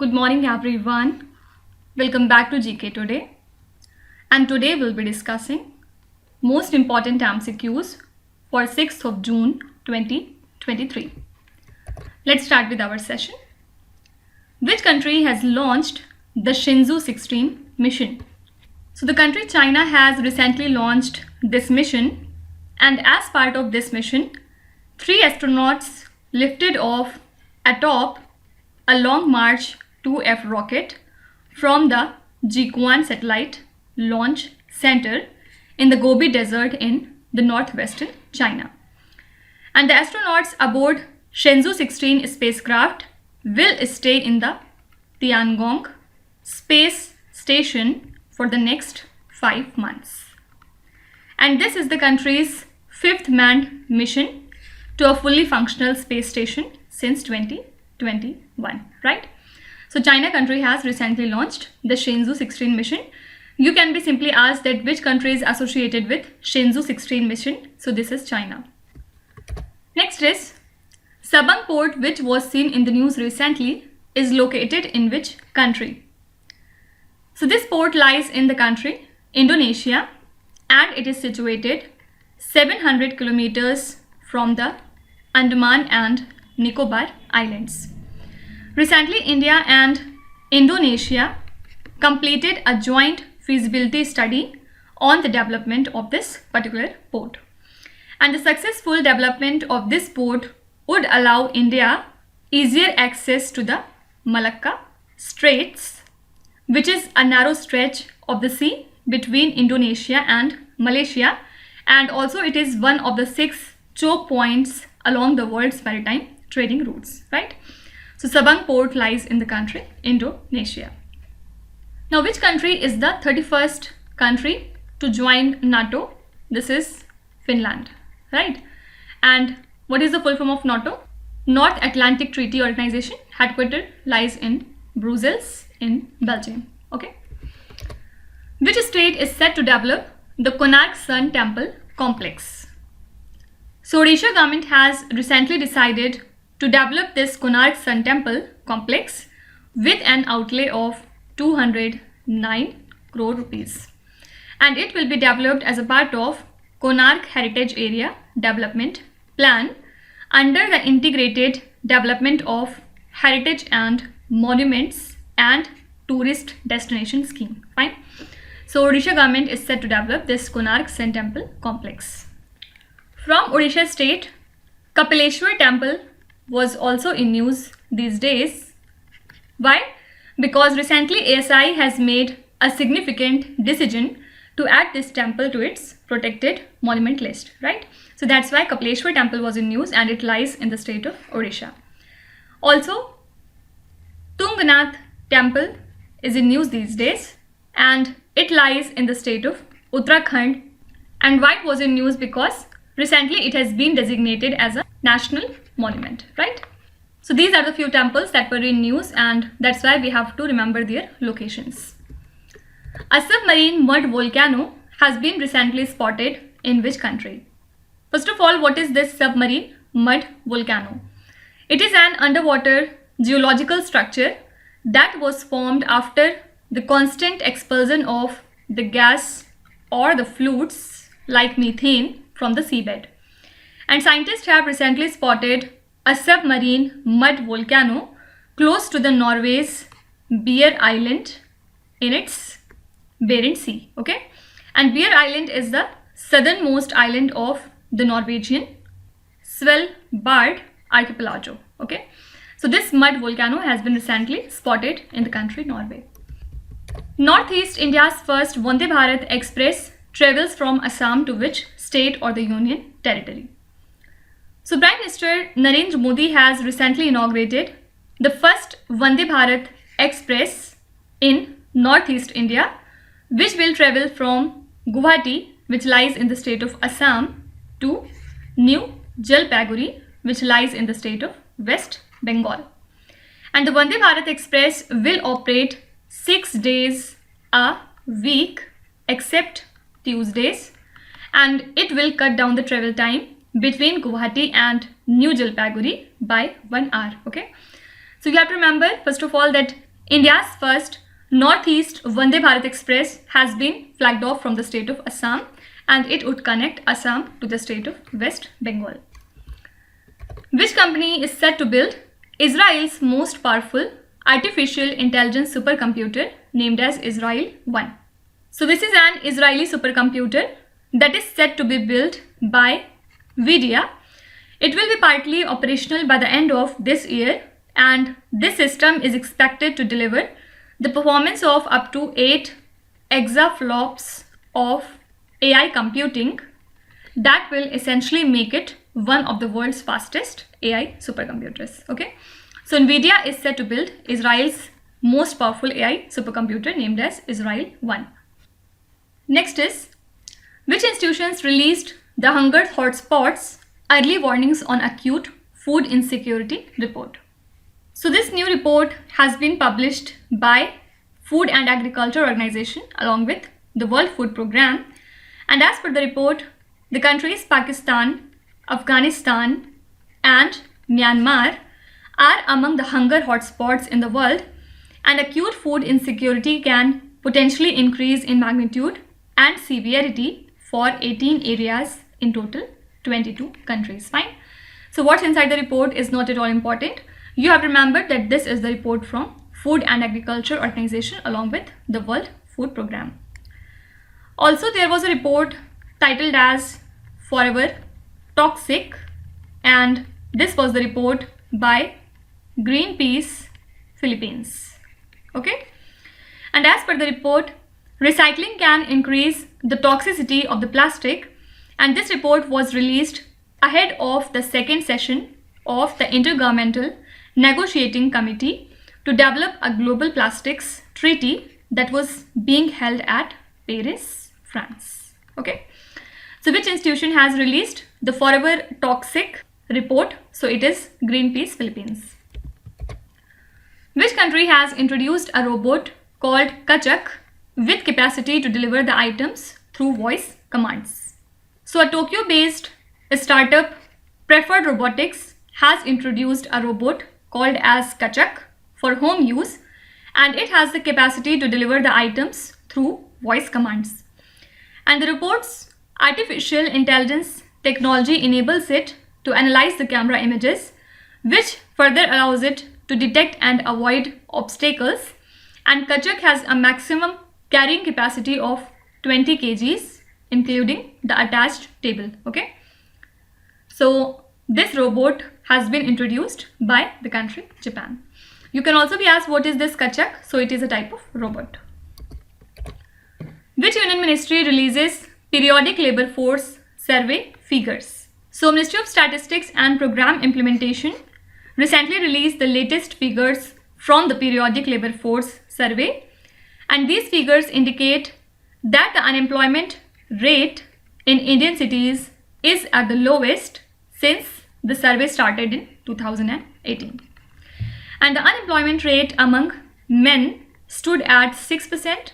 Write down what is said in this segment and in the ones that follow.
Good morning everyone. Welcome back to GK Today. And today we'll be discussing most important MCQs for 6th of June 2023. Let's start with our session. Which country has launched the Shenzhou 16 mission? So the country China has recently launched this mission, and as part of this mission, 3 astronauts lifted off atop a Long March 2F rocket from the Jiuquan Satellite Launch Center in the Gobi Desert in the northwestern China. And the astronauts aboard Shenzhou 16 spacecraft will stay in the Tiangong space station for the next 5 months. And this is the country's 5th manned mission to a fully functional space station since 2021, right? So China country has recently launched the Shenzhou 16 mission. You can be simply asked that which country is associated with Shenzhou 16 mission. So this is China. Next is Sabang port, which was seen in the news recently, is located in which country? So this port lies in the country Indonesia, and it is situated 700 kilometers from the Andaman and Nicobar Islands. Recently, India and Indonesia completed a joint feasibility study on the development of this particular port. And the successful development of this port would allow India easier access to the Malacca Straits, which is a narrow stretch of the sea between Indonesia and Malaysia, and also it is one of the 6 choke points along the world's maritime trading routes, right? So Sabang port lies in the country Indonesia. Now, which country is the 31st country to join NATO? This is Finland, right? And what is the full form of NATO? North Atlantic Treaty Organization. Headquarters lies in Brussels in Belgium. Okay. Which state is set to develop the Konark Sun Temple Complex? So Odisha government has recently decided to develop this Konark Sun Temple Complex with an outlay of 209 crore rupees. And it will be developed as a part of Konark Heritage Area Development Plan under the Integrated Development of Heritage and Monuments and Tourist Destination Scheme. Fine. So Odisha government is set to develop this Konark Sun Temple Complex. From Odisha state, Kapileshwar Temple was also in news these days. Why? Because recently ASI has made a significant decision to add this temple to its protected monument list, right? So that's why Kapileshwar Temple was in news, and it lies in the state of Odisha. Also, Tungnath Temple is in news these days, and it lies in the state of Uttarakhand. And why it was in news? Because recently it has been designated as a national monument, right? So these are the few temples that were in news, and that's why we have to remember their locations. A submarine mud volcano has been recently spotted in which country? First of all, what is this submarine mud volcano? It is an underwater geological structure that was formed after the constant expulsion of the gas or the fluids like methane from the seabed. And scientists have recently spotted a submarine mud volcano close to the Norway's Bear Island in its Barents Sea. Okay, and Bear Island is the southernmost island of the Norwegian Svalbard archipelago. Okay, so this mud volcano has been recently spotted in the country Norway. Northeast India's first Vande Bharat Express travels from Assam to which state or the union territory? So Prime Minister Narendra Modi has recently inaugurated the first Vande Bharat Express in Northeast India, which will travel from Guwahati, which lies in the state of Assam, to New Jalpaiguri, which lies in the state of West Bengal. And the Vande Bharat Express will operate 6 days a week except Tuesdays, and it will cut down the travel time between Guwahati and New Jalpaiguri by 1 hour. Okay, so you have to remember first of all that India's first Northeast Vande Bharat Express has been flagged off from the state of Assam, and it would connect Assam to the state of West Bengal. Which company is set to build Israel's most powerful artificial intelligence supercomputer named as Israel 1? So this is an Israeli supercomputer that is set to be built by NVIDIA. It will be partly operational by the end of this year, and this system is expected to deliver the performance of up to 8 exaflops of AI computing that will essentially make it one of the world's fastest AI supercomputers. Okay, so NVIDIA is set to build Israel's most powerful AI supercomputer named as Israel 1. Next is, which institutions released the Hunger Hotspots Early Warnings on Acute Food Insecurity report? So this new report has been published by Food and Agriculture Organization along with the World Food Programme, and as per the report, the countries Pakistan, Afghanistan and Myanmar are among the hunger hotspots in the world, and acute food insecurity can potentially increase in magnitude and severity for 18 areas in total 22 countries. Fine. So what's inside the report is not at all important. You have remembered that this is the report from Food and Agriculture Organization along with the World Food Programme. Also, there was a report titled as Forever Toxic, and this was the report by Greenpeace Philippines. Okay, and as per the report, recycling can increase the toxicity of the plastic, and this report was released ahead of the second session of the Intergovernmental Negotiating Committee to develop a global plastics treaty that was being held at Paris, France. Okay, so which institution has released the Forever Toxic report? So it is Greenpeace Philippines. Which country has introduced a robot called Kachak with capacity to deliver the items through voice commands? So a Tokyo-based startup Preferred Robotics has introduced a robot called as Kachak for home use, and it has the capacity to deliver the items through voice commands. And the report's artificial intelligence technology enables it to analyze the camera images, which further allows it to detect and avoid obstacles. And Kachak has a maximum carrying capacity of 20 kgs, including the attached table. Okay, so this robot has been introduced by the country Japan. You can also be asked, what is this Kachak? So it is a type of robot. Which union ministry releases periodic labor force survey figures? So Ministry of Statistics and Program Implementation recently released the latest figures from the periodic labor force survey, and these figures indicate that the unemployment rate in Indian cities is at the lowest since the survey started in 2018. And the unemployment rate among men stood at 6%,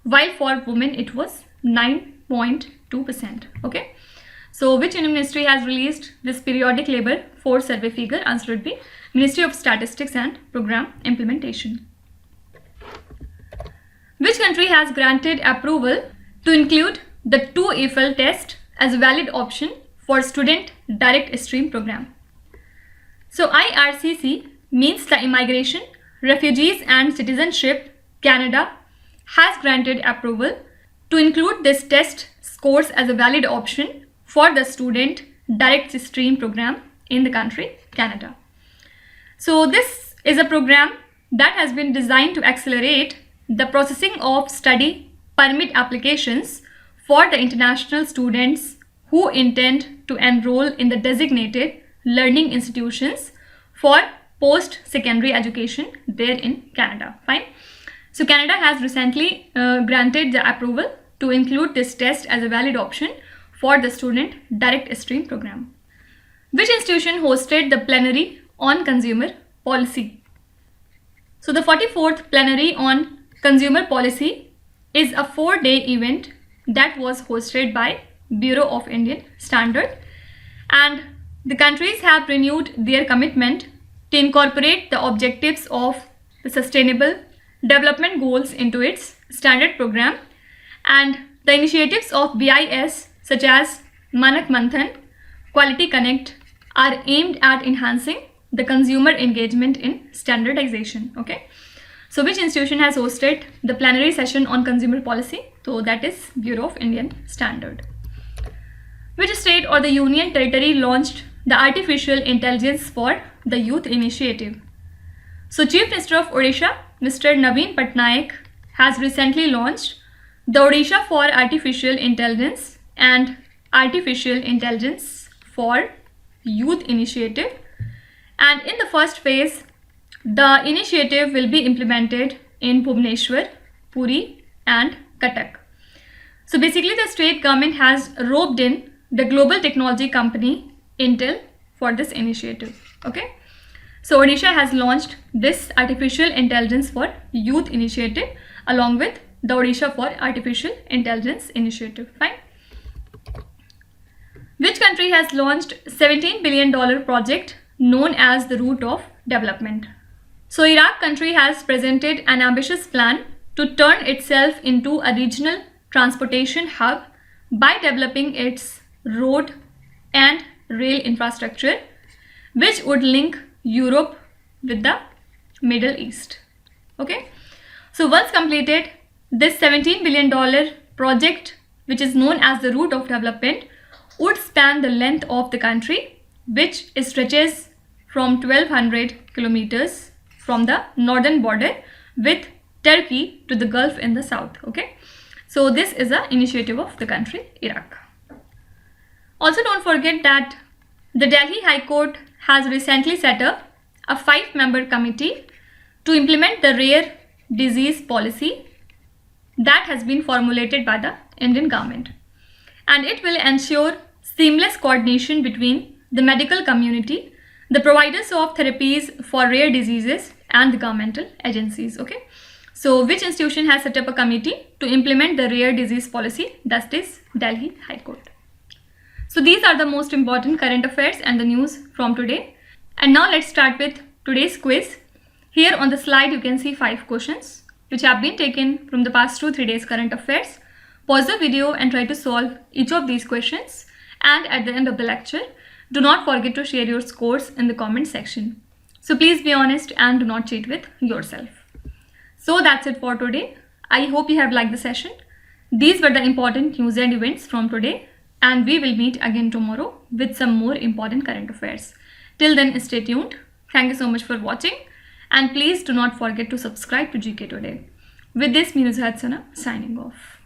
while for women it was 9.2%. Okay, so which union ministry has released this periodic labor force survey figure? Answer would be Ministry of Statistics and Program Implementation. Which country has granted approval to include the TOEFL test as a valid option for student direct stream program? So IRCC means the Immigration, Refugees and Citizenship Canada has granted approval to include this test scores as a valid option for the student direct stream program in the country Canada. So this is a program that has been designed to accelerate the processing of study permit applications for the international students who intend to enroll in the designated learning institutions for post-secondary education there in Canada. Fine. So Canada has recently granted the approval to include this test as a valid option for the student direct stream program. Which institution hosted the plenary on consumer policy? So the 44th plenary on consumer policy is a 4-day event that was hosted by Bureau of Indian Standard, and the countries have renewed their commitment to incorporate the objectives of the Sustainable development goals into its standard program, and the initiatives of BIS such as Manak Manthan, Quality Connect are aimed at enhancing the consumer engagement in standardization. Okay. So which institution has hosted the plenary session on consumer policy? So that is Bureau of Indian Standard. Which state or the union territory launched the Artificial Intelligence for the Youth Initiative? So Chief Minister of Odisha, Mr. Naveen Patnaik, has recently launched the Odisha for Artificial Intelligence and Artificial Intelligence for Youth Initiative. And in the first phase, the initiative will be implemented in Bhubaneswar, Puri and Cuttack. So basically the state government has roped in the global technology company Intel for this initiative. Okay. So Odisha has launched this Artificial Intelligence for Youth initiative along with the Odisha for Artificial Intelligence initiative. Fine. Which country has launched $17 billion project known as the Route of Development? So Iraq country has presented an ambitious plan to turn itself into a regional transportation hub by developing its road and rail infrastructure, which would link Europe with the Middle East. Okay. So once completed, this $17 billion project, which is known as the Route of Development, would span the length of the country, which stretches from 1200 kilometers from the northern border with Turkey to the Gulf in the south. Okay. So this is an initiative of the country Iraq. Also don't forget that the Delhi High Court has recently set up a 5-member committee to implement the rare disease policy that has been formulated by the Indian government. And it will ensure seamless coordination between the medical community, the providers of therapies for rare diseases and the governmental agencies. Okay. So which institution has set up a committee to implement the rare disease policy? That is Delhi High Court. So these are the most important current affairs and the news from today. And now let's start with today's quiz. Here on the slide you can see 5 questions which have been taken from the past 2-3 days current affairs. Pause the video and try to solve each of these questions. And at the end of the lecture, do not forget to share your scores in the comment section. So please be honest and do not cheat with yourself. So that's it for today. I hope you have liked the session. These were the important news and events from today, and we will meet again tomorrow with some more important current affairs. Till then, stay tuned. Thank you so much for watching, and please do not forget to subscribe to GK Today. With this, me Nuzhat Sana signing off.